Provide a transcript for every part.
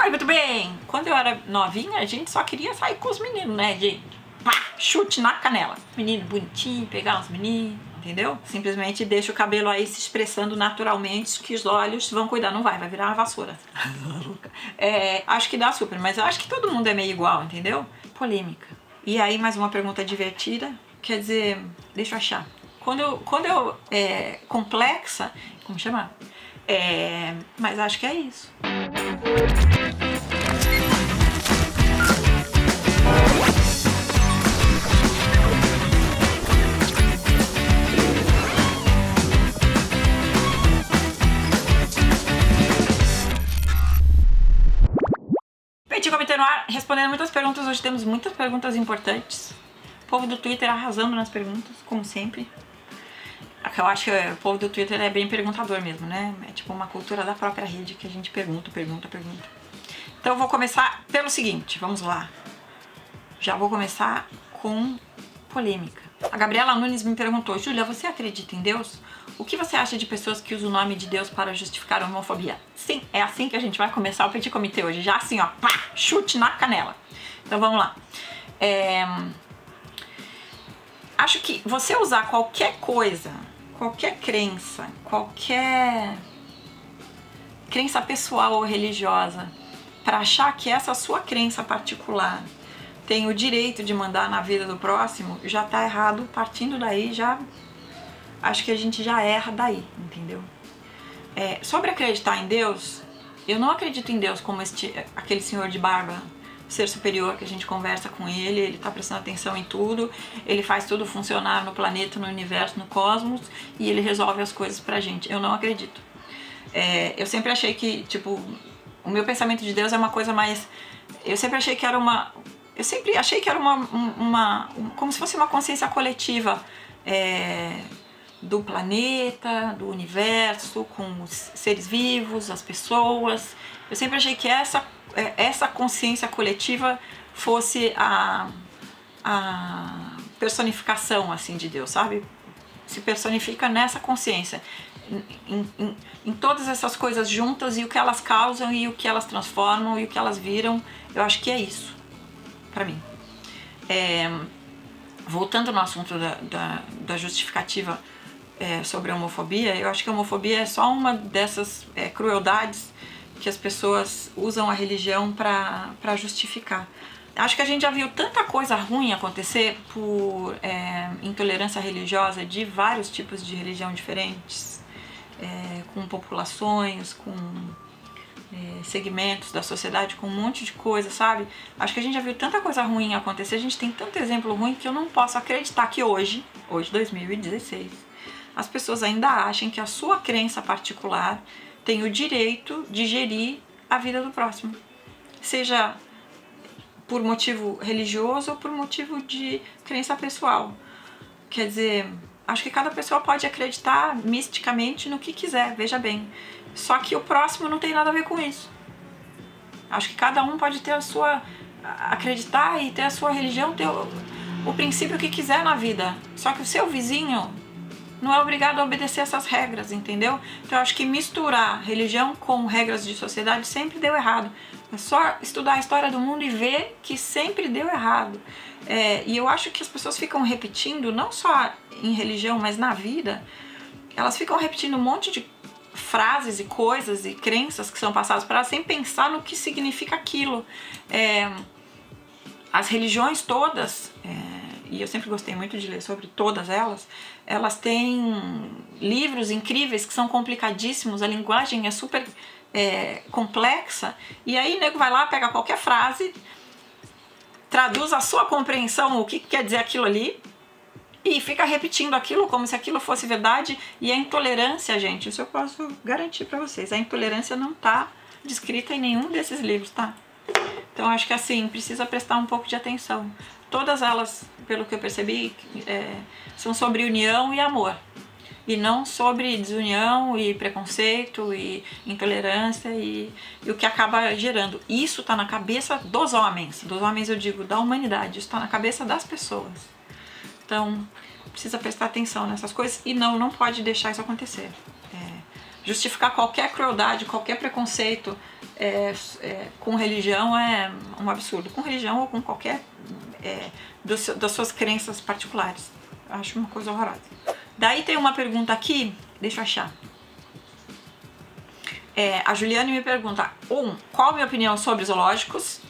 Pois muito bem, quando eu era novinha, a gente só queria sair com os meninos, né, gente? Pá, chute na canela. Menino bonitinho, pegar uns meninos, entendeu? Simplesmente deixa o cabelo aí se expressando naturalmente, que os olhos vão cuidar, não vai virar uma vassoura. Acho que dá super, mas eu acho que todo mundo é meio igual, entendeu? Polêmica. E aí, mais uma pergunta divertida, quer dizer, deixa eu achar. Quando eu complexa, como chama? Mas acho que é isso. Petit Comitê no ar, respondendo muitas perguntas. Hoje temos muitas perguntas importantes. O povo do Twitter arrasando nas perguntas, como sempre. Eu acho que o povo do Twitter é bem perguntador mesmo, né? É tipo uma cultura da própria rede que a gente pergunta. Então eu vou começar pelo seguinte, vamos lá. Já vou começar com polêmica. A Gabriela Nunes me perguntou: Júlia, você acredita em Deus? O que você acha de pessoas que usam o nome de Deus para justificar a homofobia? Sim, é assim que a gente vai começar o Petit Comitê hoje. Já assim, ó, pá, chute na canela. Então vamos lá. Acho que você usar qualquer coisa, qualquer crença pessoal ou religiosa, para achar que essa sua crença particular tem o direito de mandar na vida do próximo, já tá errado. Partindo daí, já acho que a gente já erra daí, entendeu? Sobre acreditar em Deus, eu não acredito em Deus como aquele senhor de barba, ser superior, que a gente conversa com ele tá prestando atenção em tudo, ele faz tudo funcionar no planeta, no universo, no cosmos, e ele resolve as coisas pra gente. Eu não acredito. Eu sempre achei que, tipo, o meu pensamento de Deus é uma coisa mais... Eu sempre achei que era uma como se fosse uma consciência coletiva do planeta, do universo, com os seres vivos, as pessoas. Eu sempre achei que essa consciência coletiva fosse a personificação, assim, de Deus, sabe? Se personifica nessa consciência, em todas essas coisas juntas, e o que elas causam, e o que elas transformam, e o que elas viram. Eu acho que é isso, pra mim. Voltando no assunto da justificativa sobre a homofobia, eu acho que a homofobia é só uma dessas crueldades que as pessoas usam a religião para justificar. Acho que a gente já viu tanta coisa ruim acontecer por intolerância religiosa de vários tipos de religião diferentes, com populações, com segmentos da sociedade, com um monte de coisa, sabe? Acho que a gente já viu tanta coisa ruim acontecer, a gente tem tanto exemplo ruim que eu não posso acreditar que hoje, 2016, as pessoas ainda achem que a sua crença particular tem o direito de gerir a vida do próximo. Seja por motivo religioso ou por motivo de crença pessoal. Quer dizer, acho que cada pessoa pode acreditar misticamente no que quiser, veja bem. Só que o próximo não tem nada a ver com isso. Acho que cada um pode ter a sua... acreditar e ter a sua religião, ter o princípio que quiser na vida. Só que o seu vizinho não é obrigado a obedecer essas regras, entendeu? Então eu acho que misturar religião com regras de sociedade sempre deu errado. É só estudar a história do mundo e ver que sempre deu errado. E eu acho que as pessoas ficam repetindo, não só em religião, mas na vida, elas ficam repetindo um monte de frases e coisas e crenças que são passadas para elas sem pensar no que significa aquilo. As religiões todas, e eu sempre gostei muito de ler sobre todas elas têm livros incríveis que são complicadíssimos, a linguagem é super complexa, e aí o nego vai lá, pega qualquer frase, traduz a sua compreensão, o que quer dizer aquilo ali, e fica repetindo aquilo como se aquilo fosse verdade. E a intolerância, gente, isso eu posso garantir pra vocês, a intolerância não tá descrita em nenhum desses livros, tá? Então acho que assim, precisa prestar um pouco de atenção. Todas elas, pelo que eu percebi, são sobre união e amor, e não sobre desunião e preconceito e intolerância e o que acaba gerando. Isso tá na cabeça dos homens eu digo, da humanidade, isso tá na cabeça das pessoas. Então, precisa prestar atenção nessas coisas e não pode deixar isso acontecer. Justificar qualquer crueldade, qualquer preconceito com religião é um absurdo. Com religião ou com qualquer das suas crenças particulares. Eu acho uma coisa horrorosa. Daí tem uma pergunta aqui, deixa eu achar. A Juliane me pergunta, qual a minha opinião sobre zoológicos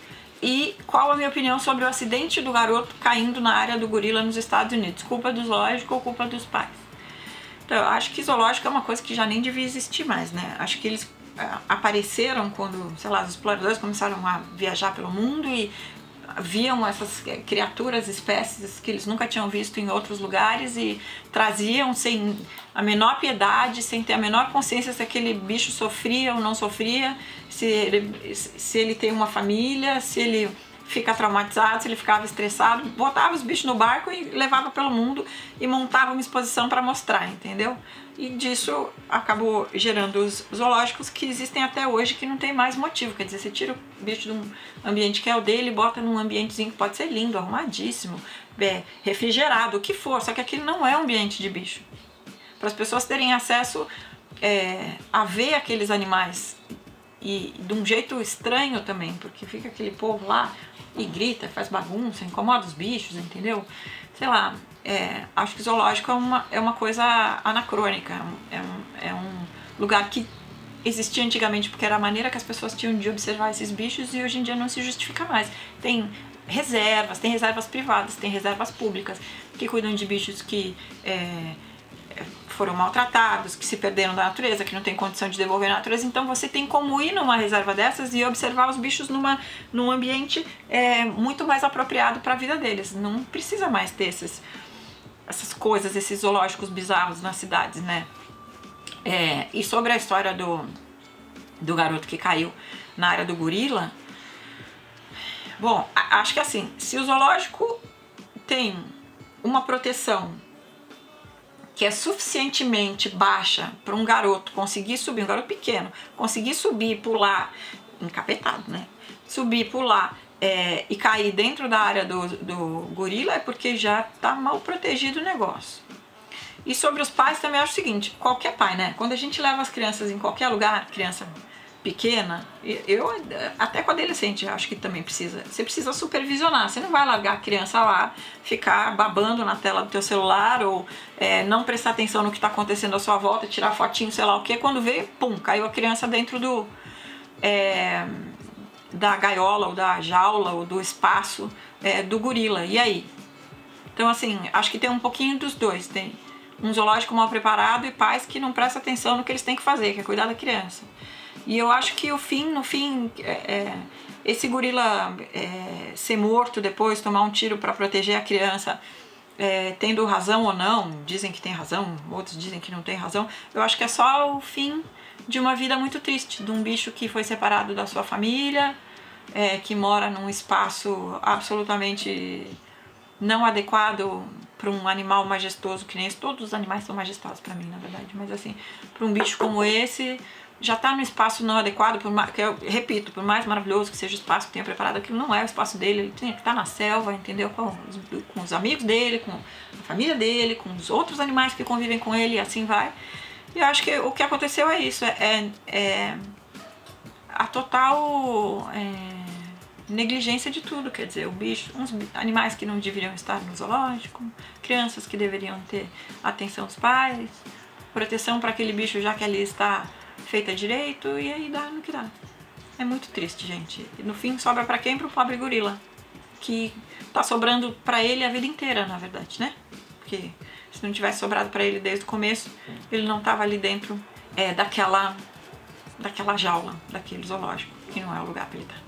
e qual a minha opinião sobre o acidente do garoto caindo na área do gorila nos Estados Unidos? Culpa do zoológico ou culpa dos pais? Então, eu acho que zoológico é uma coisa que já nem devia existir mais, né? Acho que eles apareceram quando, sei lá, os exploradores começaram a viajar pelo mundo e viam essas criaturas, espécies que eles nunca tinham visto em outros lugares e traziam sem a menor piedade, sem ter a menor consciência se aquele bicho sofria ou não sofria, se ele tem uma família, se ele fica traumatizado, se ele ficava estressado, botava os bichos no barco e levava pelo mundo e montava uma exposição para mostrar, entendeu? E disso acabou gerando os zoológicos que existem até hoje, que não tem mais motivo. Quer dizer, você tira o bicho de um ambiente que é o dele e bota num ambientezinho que pode ser lindo, arrumadíssimo, refrigerado, o que for, só que aquilo não é um ambiente de bicho. Para as pessoas terem acesso a ver aqueles animais e de um jeito estranho também, porque fica aquele povo lá e grita, faz bagunça, incomoda os bichos, entendeu? Sei lá, acho que zoológico é uma coisa anacrônica, é um lugar que existia antigamente porque era a maneira que as pessoas tinham de observar esses bichos e hoje em dia não se justifica mais. Tem reservas privadas, tem reservas públicas que cuidam de bichos que foram maltratados, que se perderam da natureza, que não tem condição de devolver à natureza. Então você tem como ir numa reserva dessas e observar os bichos num ambiente muito mais apropriado para a vida deles. Não precisa mais ter essas coisas, esses zoológicos bizarros nas cidades, né? E sobre a história do garoto que caiu na área do gorila, bom, acho que assim, se o zoológico tem uma proteção que é suficientemente baixa para um garoto conseguir subir, um garoto pequeno, conseguir subir, pular, encapetado, né? Subir, pular e cair dentro da área do gorila é porque já está mal protegido o negócio. E sobre os pais também acho o seguinte, qualquer pai, né? Quando a gente leva as crianças em qualquer lugar, criança pequena, eu até com adolescente acho que também você precisa supervisionar, você não vai largar a criança lá, ficar babando na tela do teu celular ou não prestar atenção no que está acontecendo à sua volta, tirar fotinho, sei lá o que, quando vê, pum, caiu a criança dentro da gaiola ou da jaula ou do espaço do gorila, e aí? Então assim, acho que tem um pouquinho dos dois, tem um zoológico mal preparado e pais que não prestam atenção no que eles têm que fazer, que é cuidar da criança. E eu acho que no fim, esse gorila ser morto depois, tomar um tiro para proteger a criança, tendo razão ou não, dizem que tem razão, outros dizem que não tem razão, eu acho que é só o fim de uma vida muito triste, de um bicho que foi separado da sua família, que mora num espaço absolutamente não adequado para um animal majestoso que nem esse. Todos os animais são majestosos para mim, na verdade, mas assim, para um bicho como esse, já está no espaço não adequado, que eu repito, por mais maravilhoso que seja o espaço que tenha preparado, aquilo não é o espaço dele, ele tinha que estar na selva, entendeu? Com os amigos dele, com a família dele, com os outros animais que convivem com ele, e assim vai. E eu acho que o que aconteceu é isso, a total negligência de tudo, quer dizer, uns animais que não deveriam estar no zoológico, crianças que deveriam ter atenção dos pais, proteção para aquele bicho já que ali está feita direito, e aí dá no que dá. É muito triste, gente. E no fim sobra para quem? Pro pobre gorila, que tá sobrando para ele a vida inteira, na verdade, né? Porque se não tivesse sobrado para ele desde o começo, ele não tava ali dentro daquela jaula, daquele zoológico, que não é o lugar para ele estar.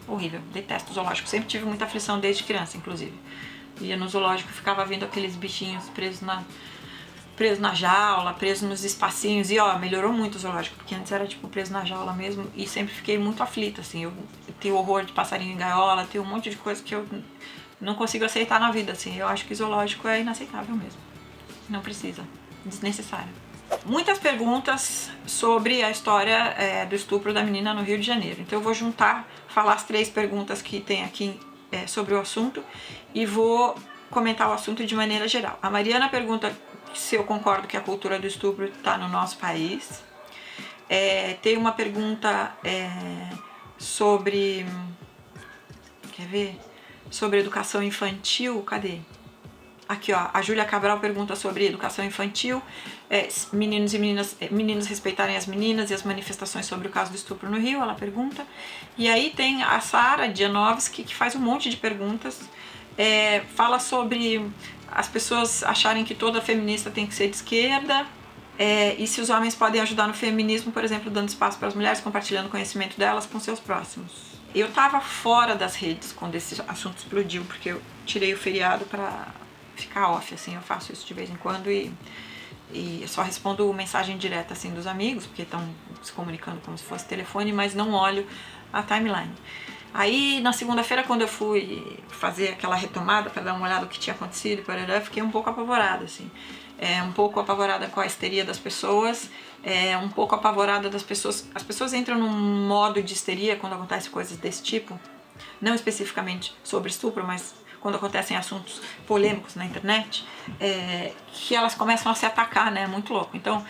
Horrível, detesto zoológico. Sempre tive muita aflição desde criança, inclusive. Ia no zoológico e ficava vendo aqueles bichinhos presos na jaula, preso nos espacinhos, e melhorou muito o zoológico, porque antes era tipo preso na jaula mesmo, e sempre fiquei muito aflita, assim, eu tenho horror de passarinho em gaiola, tenho um monte de coisa que eu não consigo aceitar na vida, assim, eu acho que zoológico é inaceitável mesmo, não precisa, desnecessário. Muitas perguntas sobre a história do estupro da menina no Rio de Janeiro, então eu vou falar as 3 perguntas que tem aqui sobre o assunto, e vou comentar o assunto de maneira geral. A Mariana pergunta se eu concordo que a cultura do estupro está no nosso país. Tem uma pergunta sobre... Quer ver? Sobre educação infantil. Cadê? Aqui, ó, a Júlia Cabral pergunta sobre educação infantil, meninos e meninos respeitarem as meninas e as manifestações sobre o caso do estupro no Rio, ela pergunta. E aí tem a Sara Dianovski, que faz um monte de perguntas, fala sobre as pessoas acharem que toda feminista tem que ser de esquerda, e se os homens podem ajudar no feminismo, por exemplo, dando espaço para as mulheres, compartilhando conhecimento delas com seus próximos. Eu tava fora das redes quando esse assunto explodiu, porque eu tirei o feriado para ficar off, assim, eu faço isso de vez em quando e só respondo mensagem direta, assim, dos amigos, porque estão se comunicando como se fosse telefone, mas não olho a timeline. Aí, na segunda-feira, quando eu fui fazer aquela retomada para dar uma olhada no que tinha acontecido, eu fiquei um pouco apavorada, assim. Um pouco apavorada com a histeria das pessoas, um pouco apavorada das pessoas. As pessoas entram num modo de histeria quando acontecem coisas desse tipo, não especificamente sobre estupro, mas quando acontecem assuntos polêmicos na internet, que elas começam a se atacar, né? Muito louco. Então,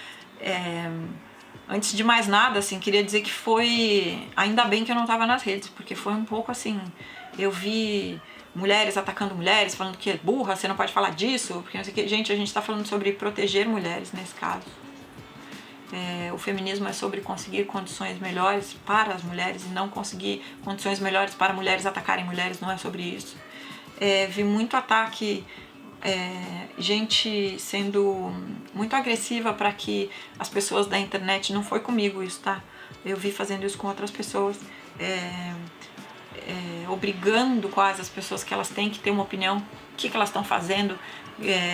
antes de mais nada, assim, queria dizer que foi... Ainda bem que eu não estava nas redes, porque foi um pouco assim... Eu vi mulheres atacando mulheres, falando que é burra, você não pode falar disso, porque não sei o que. Gente, a gente está falando sobre proteger mulheres nesse caso. O feminismo é sobre conseguir condições melhores para as mulheres e não conseguir condições melhores para mulheres atacarem mulheres, não é sobre isso. Vi muito ataque, gente sendo muito agressiva para que as pessoas da internet, não foi comigo isso, tá? Eu vi fazendo isso com outras pessoas, obrigando quase as pessoas que elas têm que ter uma opinião, o que elas estão fazendo,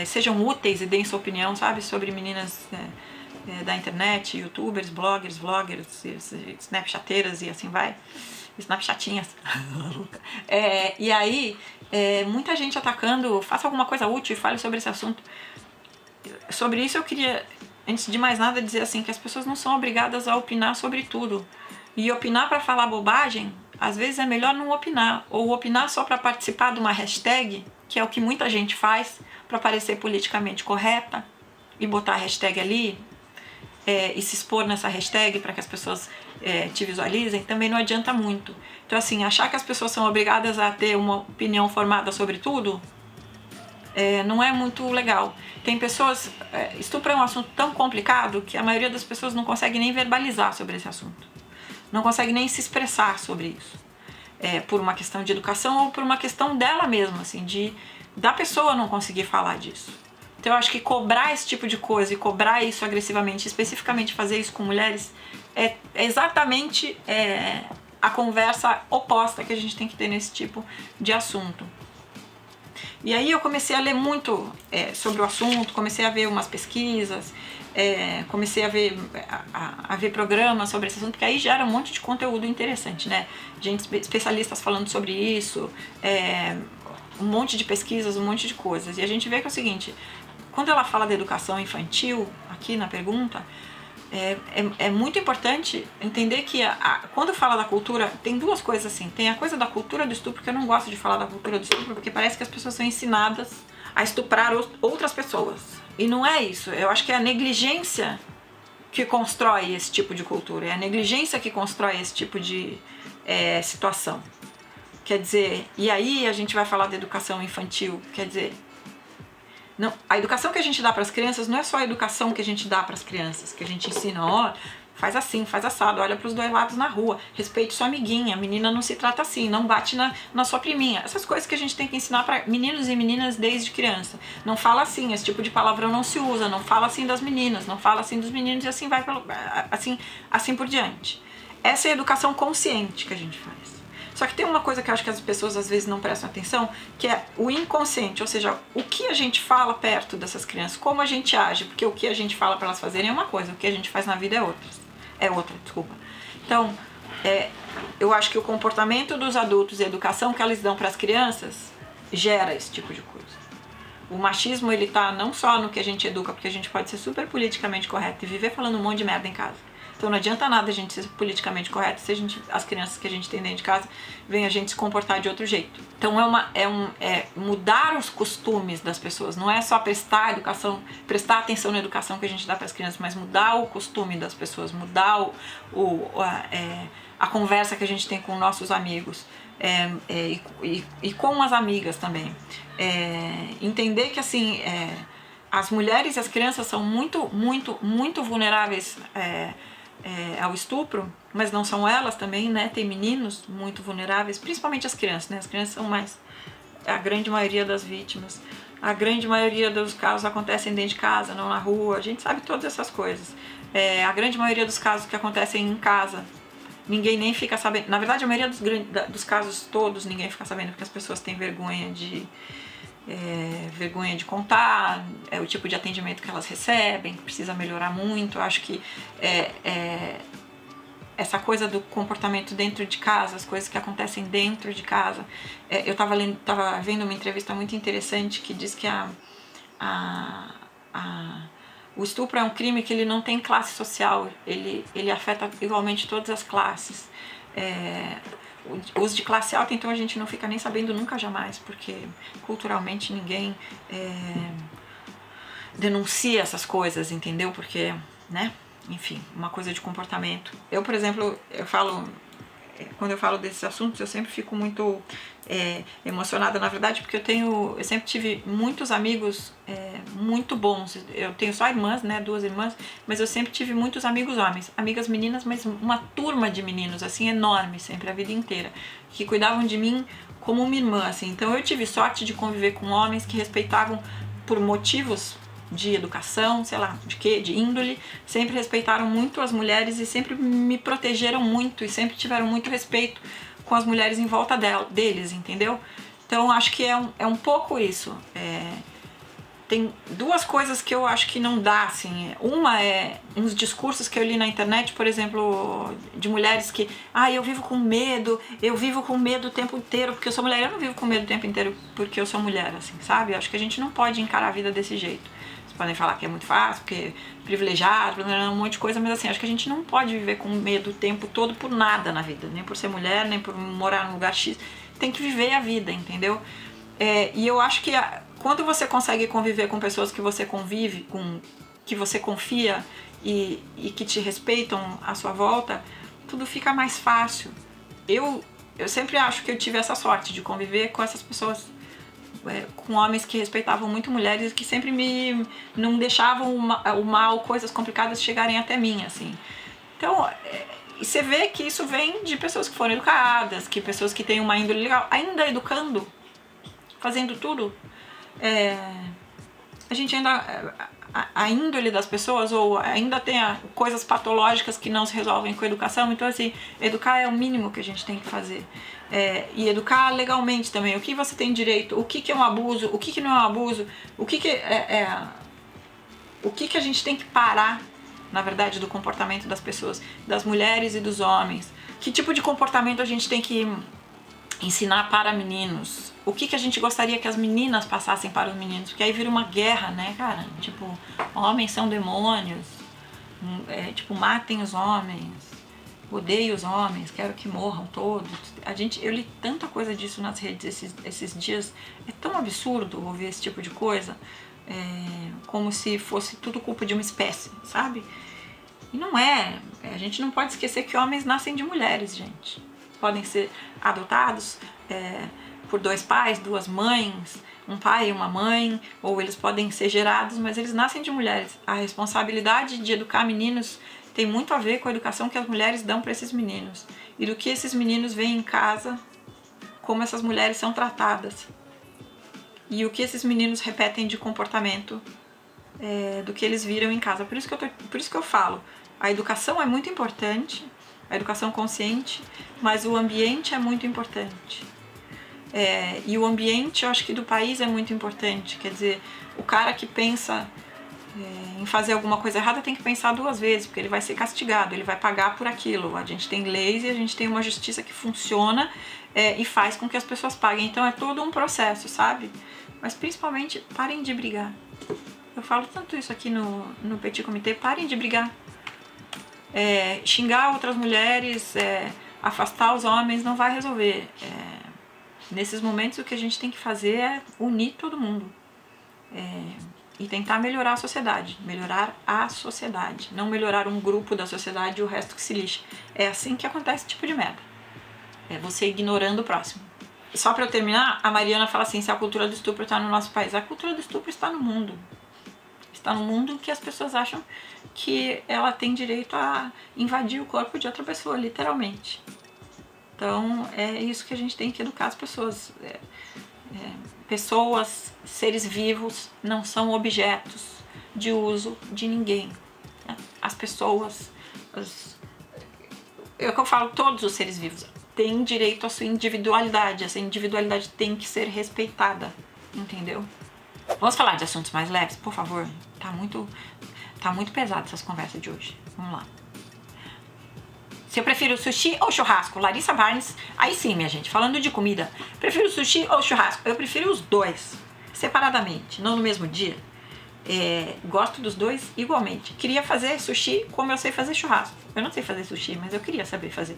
sejam úteis e deem sua opinião, sabe, sobre meninas da internet, youtubers, bloggers, vloggers, snapchateiras e assim vai. Snapchatinhas. E aí, muita gente atacando, faça alguma coisa útil e fale sobre esse assunto. Sobre isso eu queria, antes de mais nada, dizer assim, que as pessoas não são obrigadas a opinar sobre tudo. E opinar para falar bobagem, às vezes é melhor não opinar. Ou opinar só para participar de uma hashtag, que é o que muita gente faz, para parecer politicamente correta, e botar a hashtag ali, e se expor nessa hashtag para que as pessoas te visualizem, também não adianta muito. Então, assim, achar que as pessoas são obrigadas a ter uma opinião formada sobre tudo não é muito legal. Tem pessoas... estupro é um assunto tão complicado que a maioria das pessoas não consegue nem verbalizar sobre esse assunto. Não consegue nem se expressar sobre isso. Por uma questão de educação ou por uma questão dela mesma, assim, da pessoa não conseguir falar disso. Então eu acho que cobrar esse tipo de coisa e cobrar isso agressivamente, especificamente fazer isso com mulheres, é exatamente a conversa oposta que a gente tem que ter nesse tipo de assunto. E aí eu comecei a ler muito sobre o assunto, comecei a ver umas pesquisas, comecei a ver programas sobre esse assunto, porque aí gera um monte de conteúdo interessante, né? Gente, especialistas falando sobre isso, um monte de pesquisas, um monte de coisas. E a gente vê que é o seguinte... Quando ela fala da educação infantil, aqui na pergunta, é muito importante entender que quando fala da cultura, tem duas coisas assim. Tem a coisa da cultura do estupro, que eu não gosto de falar da cultura do estupro, porque parece que as pessoas são ensinadas a estuprar outras pessoas. E não é isso. Eu acho que é a negligência que constrói esse tipo de cultura. É a negligência que constrói esse tipo de situação. Quer dizer, e aí a gente vai falar da educação infantil, quer dizer... Não, a educação que a gente dá para as crianças não é só a educação que a gente dá para as crianças, que a gente ensina, faz assim, faz assado, olha para os dois lados na rua, respeite sua amiguinha, menina não se trata assim, não bate na sua priminha. Essas coisas que a gente tem que ensinar para meninos e meninas desde criança. Não fala assim, esse tipo de palavrão não se usa, não fala assim das meninas, não fala assim dos meninos e assim vai, assim por diante. Essa é a educação consciente que a gente faz. Só que tem uma coisa que eu acho que as pessoas às vezes não prestam atenção, que é o inconsciente, ou seja, o que a gente fala perto dessas crianças, como a gente age, porque o que a gente fala para elas fazerem é uma coisa, o que a gente faz na vida é outra. Então, eu acho que o comportamento dos adultos e a educação que eles dão para as crianças gera esse tipo de coisa. O machismo, ele tá não só no que a gente educa, porque a gente pode ser super politicamente correto e viver falando um monte de merda em casa, Então não adianta nada a gente ser politicamente correto se as crianças que a gente tem dentro de casa veem a gente se comportar de outro jeito. Então é mudar os costumes das pessoas, não é só prestar atenção na educação que a gente dá para as crianças, mas mudar o costume das pessoas, mudar a conversa que a gente tem com nossos amigos. E com as amigas também. Entender que assim, as mulheres e as crianças são muito, muito, muito vulneráveis ao estupro, mas não são elas também, né? Tem meninos muito vulneráveis, principalmente as crianças, né? As crianças são a grande maioria das vítimas. A grande maioria dos casos acontecem dentro de casa, não na rua. A gente sabe todas essas coisas. A grande maioria dos casos que acontecem em casa, ninguém nem fica sabendo. Na verdade, a maioria dos casos todos, ninguém fica sabendo, porque as pessoas têm vergonha de contar, o tipo de atendimento que elas recebem, que precisa melhorar muito. Eu acho que essa coisa do comportamento dentro de casa, as coisas que acontecem dentro de casa. Eu tava vendo uma entrevista muito interessante que diz que o estupro é um crime que ele não tem classe social, ele afeta igualmente todas as classes. Os de classe alta, então, a gente não fica nem sabendo nunca jamais, porque culturalmente ninguém denuncia essas coisas, entendeu? Porque, né? Enfim, uma coisa de comportamento. Eu, por exemplo, quando eu falo desses assuntos, eu sempre fico muito emocionada, na verdade, porque eu sempre tive muitos amigos muito bons. Eu tenho só irmãs, né, 2 irmãs, mas eu sempre tive muitos amigos homens, amigas meninas, mas uma turma de meninos, assim, enorme, sempre, a vida inteira, que cuidavam de mim como uma irmã, assim. Então eu tive sorte de conviver com homens que respeitavam por motivos de educação, sei lá, de índole, sempre respeitaram muito as mulheres e sempre me protegeram muito e sempre tiveram muito respeito com as mulheres em volta deles, entendeu? Então acho que é um pouco isso. Tem 2 coisas que eu acho que não dá, assim. Uma é uns discursos que eu li na internet, por exemplo, de mulheres que eu vivo com medo o tempo inteiro porque eu sou mulher. Eu não vivo com medo o tempo inteiro porque eu sou mulher, assim, sabe? Eu acho que a gente não pode encarar a vida desse jeito. Podem falar que é muito fácil, porque é privilegiado, um monte de coisa, mas assim, acho que a gente não pode viver com medo o tempo todo por nada na vida, nem por ser mulher, nem por morar num lugar X. Tem que viver a vida, entendeu? E eu acho que quando você consegue conviver com pessoas que você convive, que você confia e que te respeitam à sua volta, tudo fica mais fácil. Eu sempre acho que eu tive essa sorte de conviver com essas pessoas, com homens que respeitavam muito mulheres, que sempre não deixavam o mal, coisas complicadas chegarem até mim, assim. Então, você vê que isso vem de pessoas que foram educadas, que pessoas que têm uma índole legal, ainda educando, fazendo tudo. A gente ainda... A índole das pessoas, ou ainda tem coisas patológicas que não se resolvem com a educação. Então, assim, educar é o mínimo que a gente tem que fazer. E educar legalmente também. O que você tem direito, o que é um abuso, o que não é um abuso, o que a gente tem que parar, na verdade, do comportamento das pessoas, das mulheres e dos homens. Que tipo de comportamento a gente tem que ensinar para meninos. O que a gente gostaria que as meninas passassem para os meninos, porque aí vira uma guerra, né, cara? Tipo, homens são demônios, matem os homens, odeio os homens, quero que morram todos. Eu li tanta coisa disso nas redes esses dias, é tão absurdo ouvir esse tipo de coisa, como se fosse tudo culpa de uma espécie, sabe? E não é. A gente não pode esquecer que homens nascem de mulheres, gente. Podem ser adotados por 2 pais, 2 mães, um pai e uma mãe, ou eles podem ser gerados, mas eles nascem de mulheres. A responsabilidade de educar meninos tem muito a ver com a educação que as mulheres dão para esses meninos e do que esses meninos veem em casa, como essas mulheres são tratadas e o que esses meninos repetem de comportamento do que eles viram em casa. Por isso que eu falo, a educação é muito importante, a educação consciente, mas o ambiente é muito importante. E o ambiente, eu acho que do país é muito importante. Quer dizer, o cara que pensa em fazer alguma coisa errada tem que pensar 2 vezes, porque ele vai ser castigado, ele vai pagar por aquilo. A gente tem leis e a gente tem uma justiça que funciona e faz com que as pessoas paguem. Então é todo um processo, sabe? Mas principalmente, parem de brigar. Eu falo tanto isso aqui no Petit Comité, parem de brigar. xingar outras mulheres, afastar os homens não vai resolver. Nesses momentos o que a gente tem que fazer é unir todo mundo. E tentar melhorar a sociedade, não melhorar um grupo da sociedade e o resto que se lixe. É assim que acontece esse tipo de merda. É você ignorando o próximo. Só pra eu terminar, a Mariana fala assim, se a cultura do estupro está no nosso país. A cultura do estupro está no mundo. Está no mundo que as pessoas acham que ela tem direito a invadir o corpo de outra pessoa, literalmente. Então é isso que a gente tem que educar as pessoas. Pessoas, seres vivos, não são objetos de uso de ninguém. As pessoas, é o que eu falo, todos os seres vivos têm direito à sua individualidade. Essa individualidade tem que ser respeitada, entendeu? Vamos falar de assuntos mais leves, por favor? Tá muito pesado essas conversas de hoje. Vamos lá. Se eu prefiro sushi ou churrasco? Larissa Barnes. Aí sim, minha gente, falando de comida. Prefiro sushi ou churrasco? Eu prefiro os dois, separadamente, não no mesmo dia. Gosto dos dois igualmente. Queria fazer sushi como eu sei fazer churrasco. Eu não sei fazer sushi, mas eu queria saber fazer.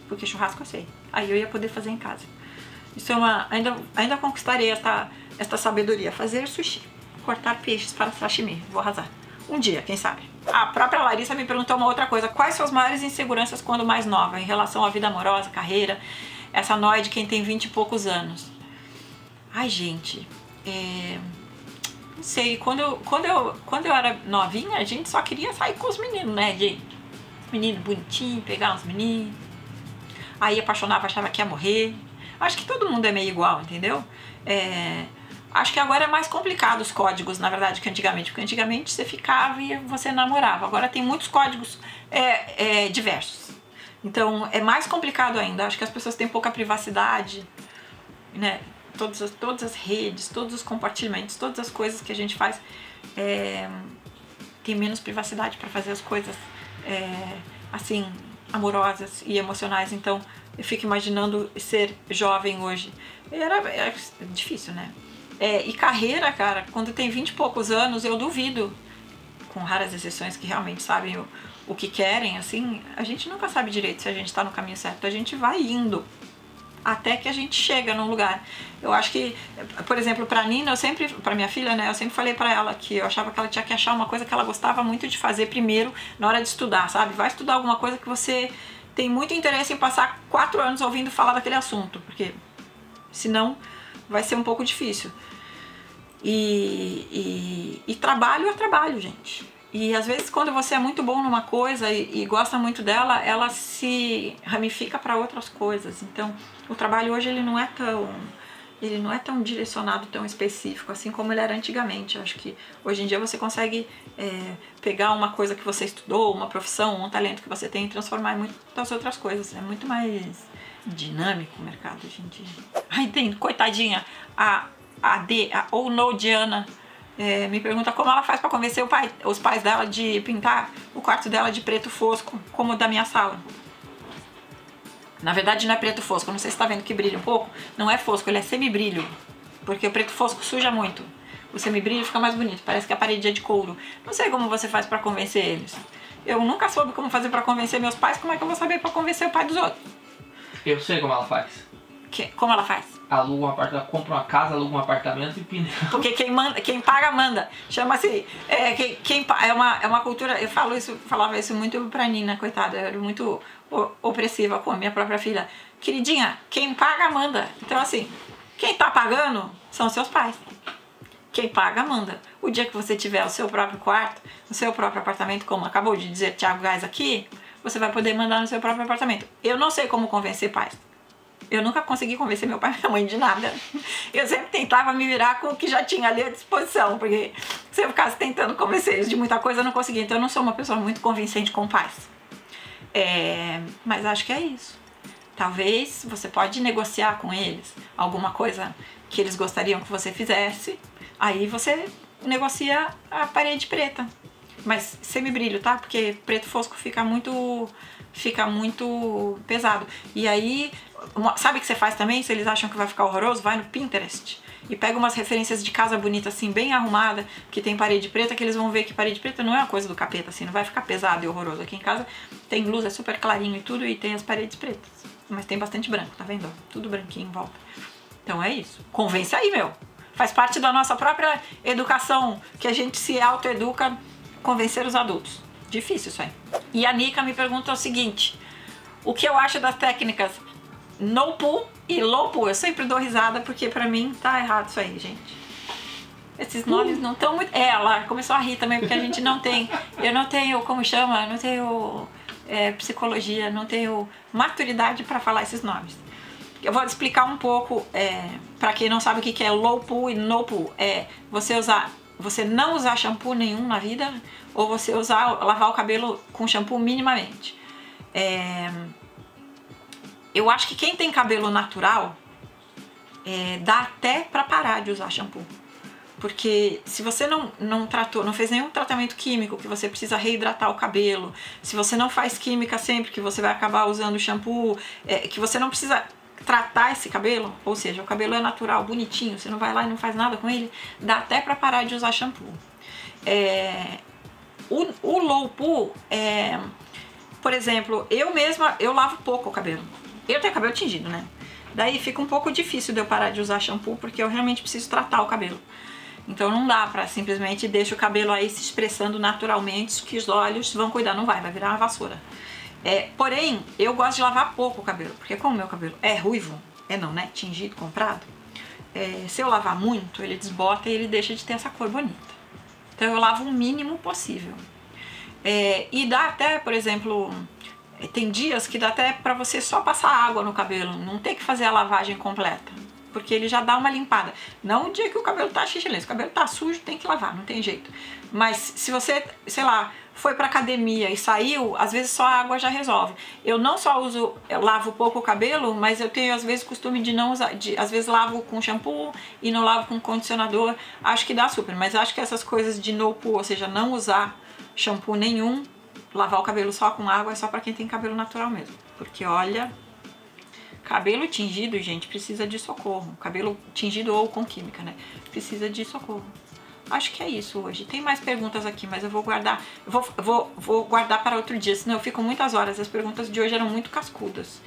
Porque churrasco eu sei. Aí eu ia poder fazer em casa. Isso é ainda conquistarei esta sabedoria. Fazer sushi. Cortar peixes para sashimi. Vou arrasar. Um dia, quem sabe. A própria Larissa me perguntou uma outra coisa. Quais são as maiores inseguranças quando mais nova, em relação à vida amorosa, carreira, essa nóia de quem tem 20 e poucos anos? Ai, gente, não sei, quando eu era novinha, a gente só queria sair com os meninos, né, gente? Menino bonitinho, pegar uns meninos. Aí apaixonava, achava que ia morrer. Acho que todo mundo é meio igual, entendeu? Acho que agora é mais complicado os códigos, na verdade, que antigamente. Porque antigamente você ficava e você namorava. Agora tem muitos códigos diversos. Então é mais complicado ainda. Acho que as pessoas têm pouca privacidade, né? Todas as redes, todos os compartilhamentos, todas as coisas que a gente faz tem menos privacidade para fazer as coisas assim, amorosas e emocionais. Então eu fico imaginando ser jovem hoje. Era difícil, né? E carreira, cara, quando tem 20 e poucos anos, eu duvido, com raras exceções que realmente sabem o que querem, assim, a gente nunca sabe direito se a gente tá no caminho certo. A gente vai indo até que a gente chega num lugar. Eu acho que, por exemplo, pra Nina, pra minha filha, né, eu sempre falei pra ela que eu achava que ela tinha que achar uma coisa que ela gostava muito de fazer primeiro na hora de estudar, sabe? Vai estudar alguma coisa que você tem muito interesse em passar 4 anos ouvindo falar daquele assunto, porque senão vai ser um pouco difícil. E trabalho é trabalho, gente. E às vezes quando você é muito bom numa coisa e gosta muito dela, ela se ramifica para outras coisas. Então o trabalho hoje ele não é tão direcionado, tão específico, assim como ele era antigamente. Eu acho que hoje em dia você consegue pegar uma coisa que você estudou, uma profissão, um talento que você tem e transformar em muitas outras coisas. É muito mais dinâmico o mercado hoje em dia. Ai, tem, coitadinha, a Diana me pergunta como ela faz para convencer os pais dela de pintar o quarto dela de preto fosco, como o da minha sala. Na verdade não é preto fosco, não sei se tá vendo que brilha um pouco. Não é fosco, ele é semibrilho, porque o preto fosco suja muito. O semibrilho fica mais bonito, parece que a parede é de couro. Não sei como você faz para convencer eles. Eu nunca soube como fazer para convencer meus pais, como é que eu vou saber para convencer o pai dos outros? Eu sei como ela faz. Como ela faz? Aluga um apartamento, compra uma casa, aluga um apartamento e pinta. Porque quem paga manda. Chama-se. É uma cultura. Eu falava isso muito pra Nina, coitada. Eu era muito opressiva com a minha própria filha. Queridinha, quem paga manda. Então, assim, quem tá pagando são seus pais. Quem paga manda. O dia que você tiver o seu próprio quarto, o seu próprio apartamento, como acabou de dizer Thiago Gás aqui, você vai poder mandar no seu próprio apartamento. Eu não sei como convencer pais. Eu nunca consegui convencer meu pai e minha mãe de nada. Eu sempre tentava me virar com o que já tinha ali à disposição, porque se eu ficasse tentando convencer eles de muita coisa, eu não conseguia. Então eu não sou uma pessoa muito convincente com pais. Mas acho que é isso. Talvez você pode negociar com eles alguma coisa que eles gostariam que você fizesse. Aí você negocia a parede preta. Mas semibrilho, tá? Porque preto fosco fica muito pesado. E aí, sabe o que você faz também? Se eles acham que vai ficar horroroso, vai no Pinterest e pega umas referências de casa bonita, assim, bem arrumada, que tem parede preta, que eles vão ver que parede preta não é uma coisa do capeta, assim, não vai ficar pesado e horroroso. Aqui em casa tem luz, é super clarinho e tudo, e tem as paredes pretas. Mas tem bastante branco, tá vendo? Tudo branquinho em volta. Então é isso. Convence aí, meu. Faz parte da nossa própria educação, que a gente se autoeduca, convencer os adultos. Difícil isso aí. E a Nica me pergunta o seguinte: o que eu acho das técnicas no pull e low pull? Eu sempre dou risada porque pra mim tá errado isso aí, gente. Esses nomes não estão muito... ela começou a rir também porque a gente não tem... Eu não tenho, como chama? Não tenho psicologia, não tenho maturidade pra falar esses nomes. Eu vou explicar um pouco, pra quem não sabe o que é low pull e no pull. É você não usar shampoo nenhum na vida, ou você lavar o cabelo com shampoo minimamente. Eu acho que quem tem cabelo natural, dá até pra parar de usar shampoo. Porque se você não fez nenhum tratamento químico que você precisa reidratar o cabelo, se você não faz química sempre que você vai acabar usando shampoo, que você não precisa tratar esse cabelo, ou seja, o cabelo é natural, bonitinho, você não vai lá e não faz nada com ele, dá até pra parar de usar shampoo. O low pull, por exemplo, eu mesma, eu lavo pouco o cabelo. Eu tenho cabelo tingido, né? Daí fica um pouco difícil de eu parar de usar shampoo, porque eu realmente preciso tratar o cabelo. Então não dá pra simplesmente deixar o cabelo aí se expressando naturalmente, que os olhos vão cuidar, não vai virar uma vassoura. Porém, eu gosto de lavar pouco o cabelo, porque como o meu cabelo é ruivo, tingido, comprado, se eu lavar muito, ele desbota e ele deixa de ter essa cor bonita. Então eu lavo o mínimo possível. E dá até, por exemplo, tem dias que dá até pra você só passar água no cabelo, não ter que fazer a lavagem completa, porque ele já dá uma limpada. Não o dia que o cabelo tá xixilento, se o cabelo tá sujo, tem que lavar, não tem jeito. Mas se você, sei lá, foi pra academia e saiu, às vezes só a água já resolve. Eu não só lavo pouco o cabelo, mas eu tenho às vezes costume de não usar, às vezes lavo com shampoo e não lavo com condicionador. Acho que dá super, mas acho que essas coisas de no pull, ou seja, não usar shampoo nenhum, lavar o cabelo só com água, é só pra quem tem cabelo natural mesmo. Porque olha, cabelo tingido, gente, precisa de socorro. Cabelo tingido ou com química, né? Precisa de socorro. Acho que é isso hoje. Tem mais perguntas aqui, mas eu vou guardar. Vou guardar para outro dia, senão eu fico muitas horas. As perguntas de hoje eram muito cascudas.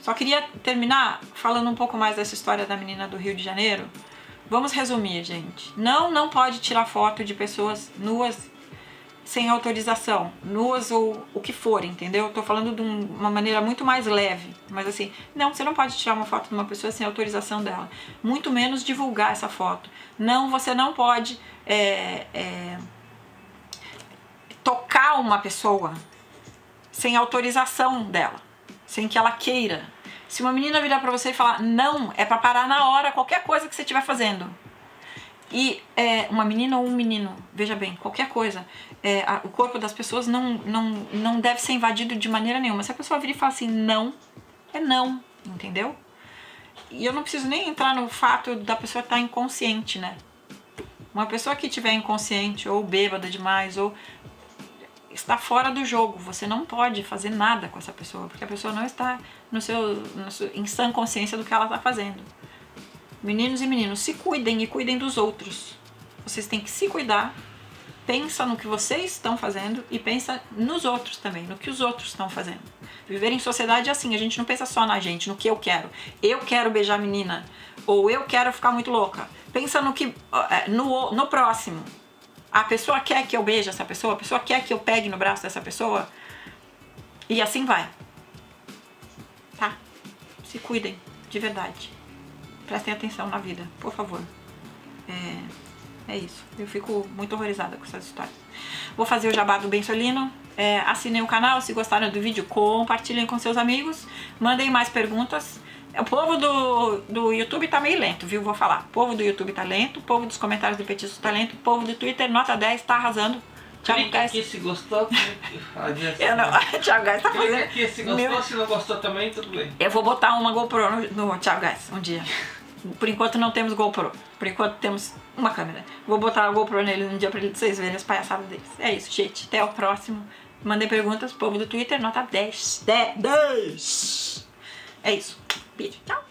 Só queria terminar falando um pouco mais dessa história da menina do Rio de Janeiro. Vamos resumir, gente. Não pode tirar foto de pessoas nuas sem autorização, nuas ou o que for, entendeu? Eu tô falando de uma maneira muito mais leve, mas assim, não, você não pode tirar uma foto de uma pessoa sem autorização dela, muito menos divulgar essa foto. Não, você não pode tocar uma pessoa sem autorização dela, sem que ela queira. Se uma menina virar pra você e falar não, é pra parar na hora qualquer coisa que você estiver fazendo. E uma menina ou um menino, veja bem, qualquer coisa, o corpo das pessoas não deve ser invadido de maneira nenhuma. Se a pessoa vir e falar assim, não, é não, entendeu? E eu não preciso nem entrar no fato da pessoa estar inconsciente, né? Uma pessoa que estiver inconsciente ou bêbada demais ou está fora do jogo, você não pode fazer nada com essa pessoa, porque a pessoa não está em sã consciência do que ela está fazendo. Meninos e meninas, se cuidem e cuidem dos outros. Vocês têm que se cuidar, pensa no que vocês estão fazendo e pensa nos outros também, no que os outros estão fazendo. Viver em sociedade é assim, a gente não pensa só na gente, no que eu quero. Eu quero beijar a menina, ou eu quero ficar muito louca. Pensa no próximo. A pessoa quer que eu beije essa pessoa, a pessoa quer que eu pegue no braço dessa pessoa, e assim vai. Tá? Se cuidem, de verdade. Prestem atenção na vida, por favor. É isso. Eu fico muito horrorizada com essas histórias. Vou fazer o jabá do Bensolino. Assinem o canal, se gostaram do vídeo, compartilhem com seus amigos. Mandem mais perguntas. O povo do YouTube tá meio lento, viu? Vou falar. O povo do YouTube tá lento, o povo dos comentários do Petisco tá lento, o povo do Twitter, nota 10, tá arrasando. Thiago Gás. Aqui, se gostou, Thiago Gás tá fazendo. Aqui, se gostou, se não gostou também, tudo bem. Eu vou botar uma GoPro no Thiago Gás um dia. Por enquanto não temos GoPro. Por enquanto temos uma câmera. Vou botar a GoPro nele um dia pra vocês verem as palhaçadas deles. É isso, gente. Até o próximo. Mandem perguntas, povo do Twitter, nota 10. 10! É isso. Beijo. Tchau.